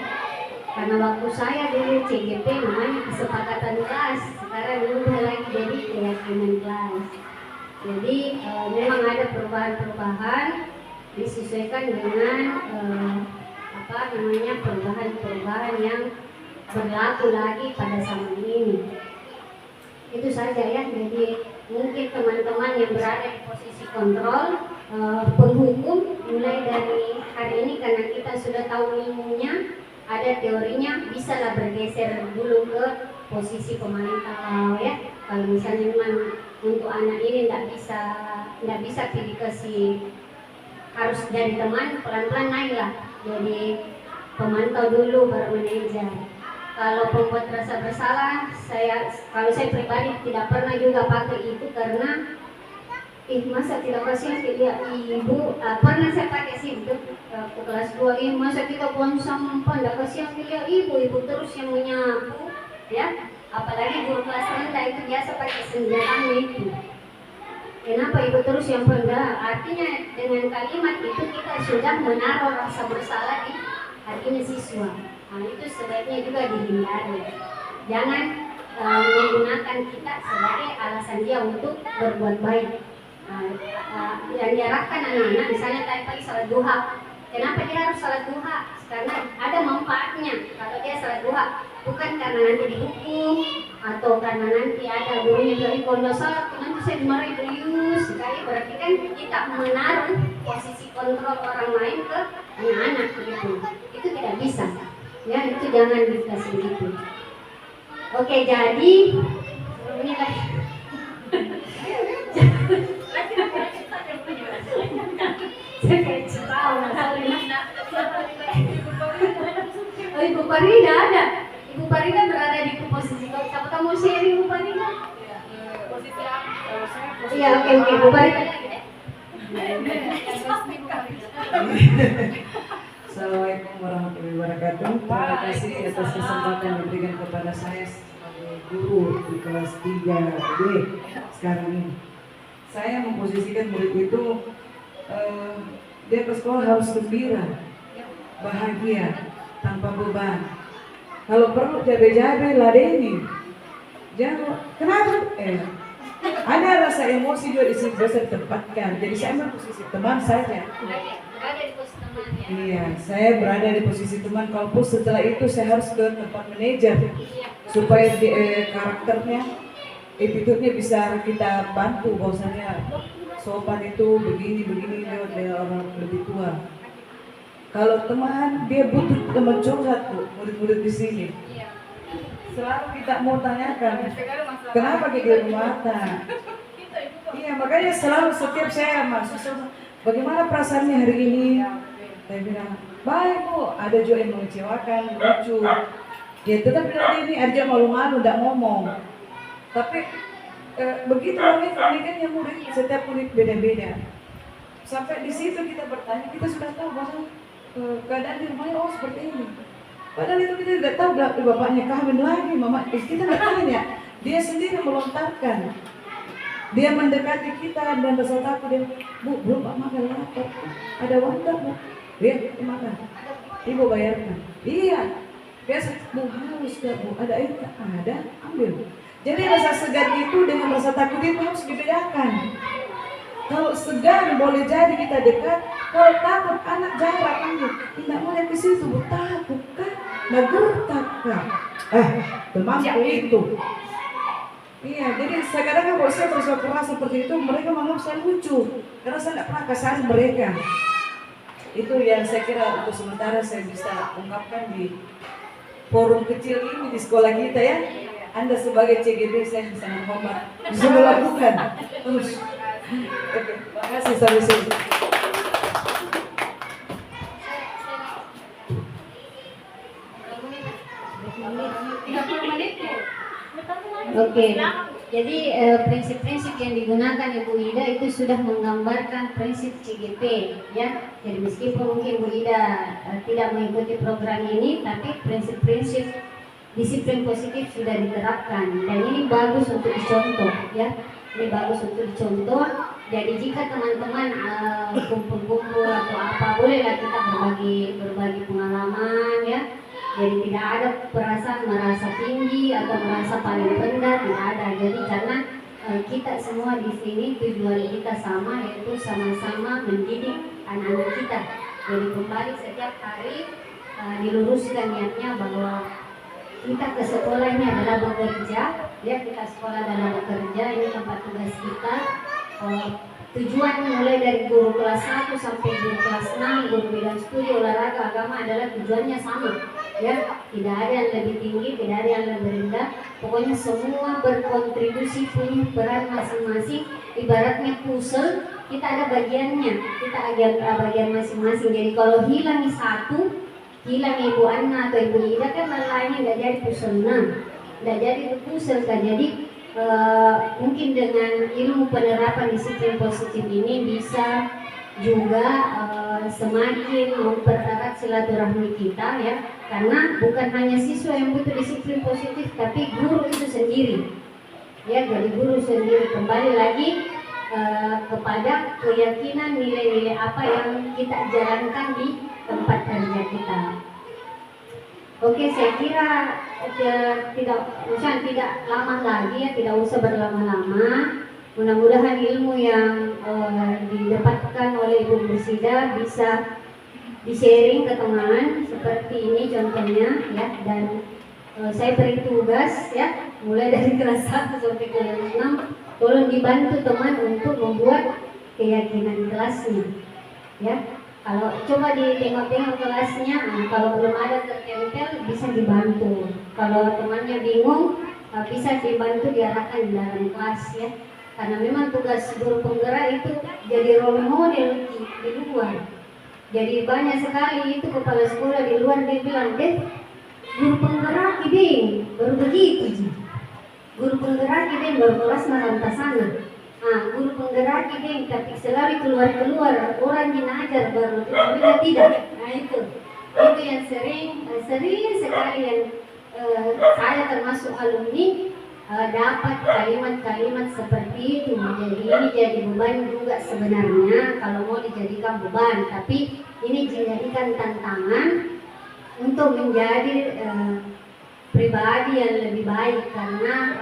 Karena waktu saya dulu CGP namanya kesepakatan kelas, sekarang berubah lagi jadi keyakinan kelas. Jadi memang ada perubahan-perubahan disesuaikan dengan perubahan-perubahan yang berlaku lagi pada zaman ini. Itu saja, ya. Jadi mungkin teman-teman yang berada di posisi kontrol penghukum mulai dari hari ini, karena kita sudah tahu ilmunya, ada teorinya, bisalah bergeser dulu ke posisi pemantau, ya. Kalau misalnya memang untuk anak ini tidak bisa dikasih harus jadi teman, pelan-pelan naiklah jadi pemantau dulu baru manajer. Kalau pembuat rasa bersalah, kalau saya pribadi tidak pernah juga pakai itu, karena masa tidak kasihan dia ibu. Pernah saya pakai sih itu ke kelas 2, masa kita buang sampah tidak kasihan dia ibu terus yang menyapu, ya. Apalagi guru kelas rendah itu biasa pakai senjatanya itu. Kenapa ibu terus yang rendah? Artinya dengan kalimat itu kita sudah menaruh rasa bersalah di hatinya siswa. Nah, itu sebaiknya juga dihindari. Jangan menggunakan kita sebagai alasan dia untuk berbuat baik. Yang diarahkan anak-anak, misalnya tadi pagi salat duha. Kenapa dia harus salat duha? Karena ada manfaatnya kalau dia salat duha. Bukan karena nanti dihukum atau karena nanti ada gurunya dari kalau salat nanti saya dimarahi belius sekali. Berarti kan kita menaruh posisi kontrol orang lain ke anak-anak begitu. Itu tidak bisa, ya. Itu jangan dikasih begitu. Oke, jadi ini lagi. Saya kayak tahu masalahnya. Ibu Farida ada. Ibu Farida berada di posisi siapa kamu sharing Iya, oke, bubarin lagi deh. Assalamualaikum warahmatullahi wabarakatuh. Terima kasih atas kesempatan yang diberikan kepada saya sebagai guru di kelas 3D sekarang ini. Saya memposisikan murid itu dia ke sekolah harus gembira, bahagia, tanpa beban. Kalau perlu jabe-jabe ladeni. Jangan kenapa? Ada rasa emosi juga di sini bisa ditempatkan. Jadi saya ambil posisi teman saja. Berada di posisi teman ya. Iya, saya berada di posisi teman. Kalaupun setelah itu saya harus ke tempat manajer supaya karakternya, attitude-nya bisa kita bantu. Bahwasanya sopan itu begini lewat dari orang lebih tua. Kalau teman dia butuh teman curhat tuh, murid-murid di sini. Selalu kita mau tanyakan, kenapa kita mata? Iya, makanya selalu setiap saya masuk, bagaimana perasaannya hari ini? Saya bilang, baik Bu, ada juga yang mengecewakan, lucu. Ya tetap bilang ini, ada malu-malu, tidak ngomong. Tapi begitu mereka yang murid, setiap murid beda-beda. Sampai di situ kita bertanya, kita sudah tahu bahwa keadaan di rumahnya seperti ini. Padahal itu kita tidak tahu bapaknya kawin lagi, mama kita nggak tanya. Dia sendiri melontarkan. Dia mendekati kita dan rasa takut dia, Bu, belum Pak makan lapar. Ada wadah Bu. Dia makan. Ibu bayarkan. Iya. Biasa Bu harus gak Bu? Ada air? Ada, ambil. Jadi rasa segan itu dengan rasa takut itu harus dibedakan. Kalau segan boleh jadi kita dekat, kalau takut anak jarak ambil. Tidak mau ke situ, Bu, takut kan? Nagertak kan? Temanku itu. Iya, jadi kadang kalau saya berusaha keras seperti itu, mereka menganggap saya lucu. Karena saya tidak pernah kasar mereka. Itu yang saya kira untuk sementara saya bisa ungkapkan di forum kecil ini di sekolah kita ya. Anda sebagai CGB saya bisa menghormat, bisa melakukan. Terus. Oke, terima kasih sampai sini. Oke, jadi prinsip-prinsip yang digunakan Ibu Ida itu sudah menggambarkan prinsip CGP ya. Jadi meskipun mungkin Bu Ida tidak mengikuti program ini, tapi prinsip-prinsip disiplin positif sudah diterapkan dan ini bagus untuk dicontoh ya. Ini bagus untuk dicontoh. Jadi jika teman-teman kumpul-kumpul atau apa, bolehlah kita berbagi pengalaman ya. Jadi tidak ada perasaan merasa tinggi atau merasa paling rendah, tidak ada. Jadi karena kita semua di sini tujuan kita sama, yaitu sama-sama mendidik anak-anak kita. Jadi kembali setiap hari diluruskan niatnya bahwa kita ke sekolah ini adalah bekerja, ya kita sekolah adalah bekerja, ini tempat tugas kita. Tujuan mulai dari guru kelas 1 sampai guru kelas 6, guru bidang studi olahraga agama adalah tujuannya sama. Ya, tidak ada yang lebih tinggi, tidak ada yang lebih rendah. Pokoknya semua berkontribusi punya peran masing-masing. Ibaratnya puzzle, kita ada bagiannya, kita ada bagian masing-masing. Jadi kalau hilang satu, hilang Ibu Anna atau Ibu Ida kan lainnya tidak jadi puzzle. Tidak jadi puzzle kan. Jadi mungkin dengan ilmu penerapan disiplin positif ini bisa juga semakin mempererat silaturahmi kita ya, karena bukan hanya siswa yang butuh disiplin positif tapi guru itu sendiri ya. Jadi guru sendiri kembali lagi kepada keyakinan nilai-nilai apa yang kita jalankan di tempat kerja kita. Oke, saya kira tidak lama lagi ya, tidak usah berlama-lama. Mudah-mudahan ilmu yang didapatkan oleh Ibu Mursida bisa di-sharing ke teman seperti ini contohnya ya. Dan saya beri tugas ya, mulai dari kelas 1 sampai kelas 6, tolong dibantu teman untuk membuat keyakinan kelasnya ya. Kalau coba ditengok-tengok kelasnya, kalau belum ada tertempel bisa dibantu. Kalau temannya bingung, bisa dibantu diarahkan di dalam kelas ya. Karena memang tugas guru penggerak itu jadi role model di luar. Jadi banyak sekali itu kepala sekolah di luar dia bilang, guru penggerak ini baru begitu. Guru penggerak ini baru kelas malam sana. Guru penggerak ini tapi selalu keluar orang yang ajar baru gurunya tidak. Nah itu yang sering sekali yang saya termasuk alumni dapat kalimat-kalimat seperti itu. Jadi ini jadi beban juga sebenarnya kalau mau dijadikan beban, tapi ini dijadikan tantangan untuk menjadi pribadi yang lebih baik karena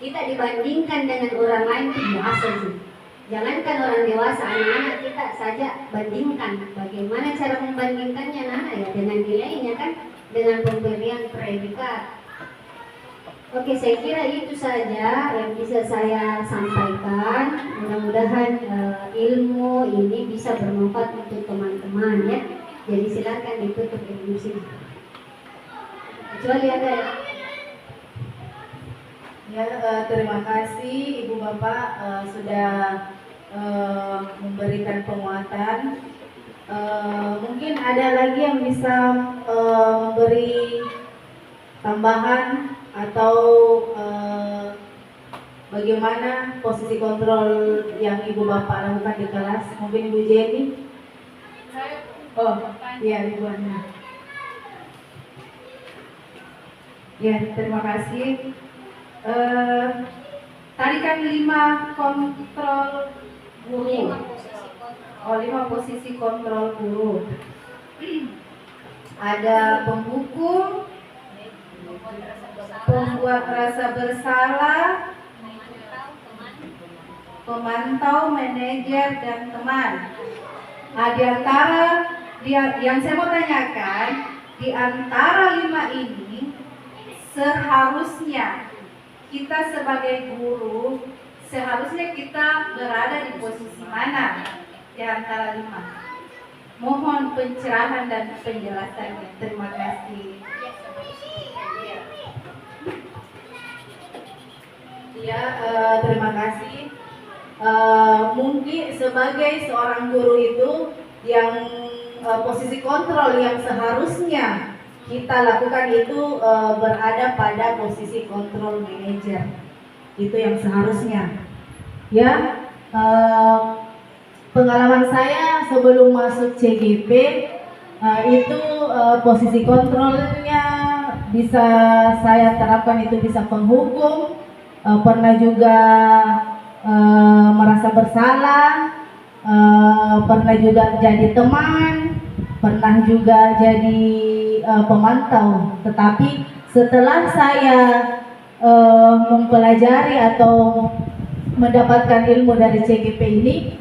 kita dibandingkan dengan orang lain itu biasa sih. Jangankan orang dewasa, anak-anak kita saja bandingkan. Bagaimana cara membandingkannya anak ya dengan nilainya kan, dengan pemberian predikat. Oke, saya kira itu saja yang bisa saya sampaikan. Mudah-mudahan ilmu ini bisa bermanfaat untuk teman-teman ya. Jadi silakan ditutup diskusi. Kecuali ada ya, terima kasih Ibu Bapak sudah memberikan penguatan. Mungkin ada lagi yang bisa memberi tambahan atau bagaimana posisi kontrol yang Ibu Bapak lakukan di kelas? Mungkin Ibu Jenny? Oh, iya Ibu Ana. Ya, terima kasih. Tadi kan 5 kontrol guru. 5 posisi kontrol guru. Ada penghukum, pembuat rasa bersalah, pemantau, manajer, dan teman. Di antara yang saya mau tanyakan, di antara 5 ini seharusnya kita sebagai guru, seharusnya kita berada di posisi mana di antara 5? Mohon pencerahan dan penjelasannya. Terima kasih. Ya, terima kasih. Mungkin sebagai seorang guru itu yang posisi kontrol yang seharusnya kita lakukan itu berada pada posisi kontrol manajer. Itu yang seharusnya. Ya, pengalaman saya sebelum masuk CGP itu posisi kontrolnya bisa saya terapkan itu bisa penghukum, pernah juga merasa bersalah, pernah juga jadi teman, pernah juga jadi pemantau. Tetapi setelah saya mempelajari atau mendapatkan ilmu dari CGP ini,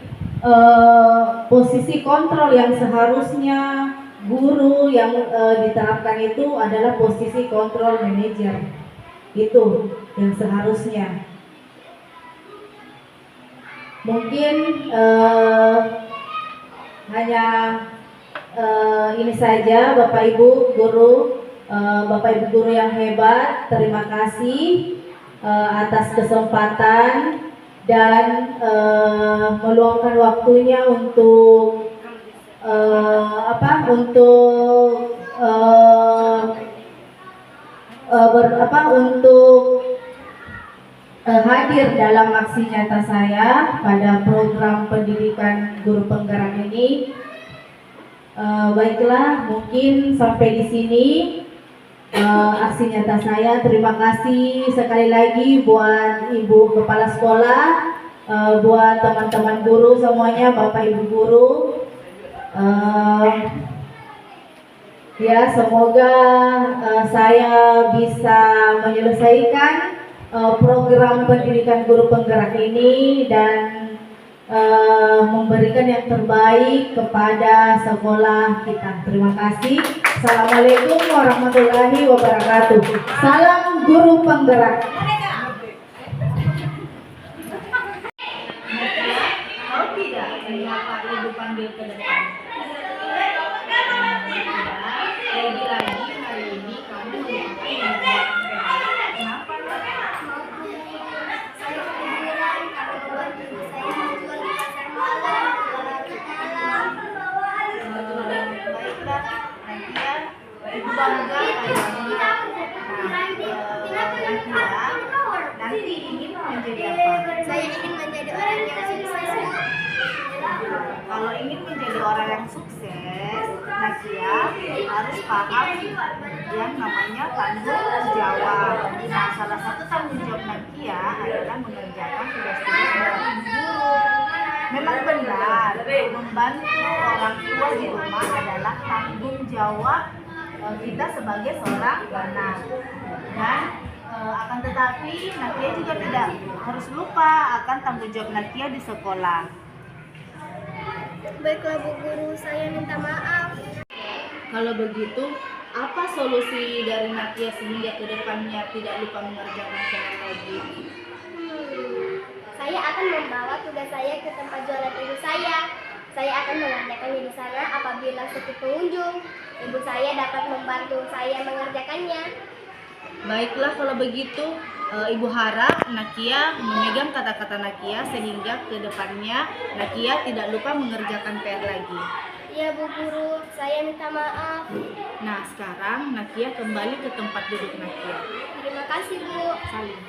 posisi kontrol yang seharusnya guru yang diterapkan itu adalah posisi kontrol manajer. Itu yang seharusnya. Mungkin hanya ini saja Bapak Ibu guru, Bapak Ibu guru yang hebat. Terima kasih atas kesempatan dan meluangkan waktunya untuk hadir dalam aksi nyata saya pada program pendidikan guru penggerak ini. Baiklah, mungkin sampai di sini aksi nyata saya. Terima kasih sekali lagi buat Ibu Kepala Sekolah, buat teman-teman guru semuanya, Bapak Ibu guru. Ya, semoga saya bisa menyelesaikan program pendidikan guru penggerak ini dan memberikan yang terbaik kepada sekolah kita. Terima kasih. Assalamualaikum warahmatullahi wabarakatuh. Salam guru penggerak. Mau tidak Bapak Ibu panggil ke depan? Lagi-lagi hari ini kamu Ibu bangga kalau ingin menjadi orang yang sukses, Nakia harus paham yang namanya tanggung jawab. Nah, salah satu tanggung jawab Nakia adalah mengerjakan tugas-tugas dari guru. Memang benar, membantu orang tua di rumah adalah tanggung jawab kita sebagai seorang anak. Dan akan tetapi Nakia juga tidak harus lupa akan tanggung jawab Nakia di sekolah. Baiklah Bu Guru, saya minta maaf. Kalau begitu, apa solusi dari Nakia sehingga ke depannya tidak lupa mengerjakan PR lagi? Saya akan membawa tugas saya ke tempat jualan ibu saya. Saya akan mengerjakannya di sana apabila sepi pengunjung. Ibu saya dapat membantu saya mengerjakannya. Baiklah kalau begitu, Ibu harap Nakia memegang kata-kata Nakia sehingga ke depannya Nakia tidak lupa mengerjakan PR lagi. Ya Bu Guru, saya minta maaf. Nah, sekarang Nakia kembali ke tempat duduk Nakia. Terima kasih Bu. Salim.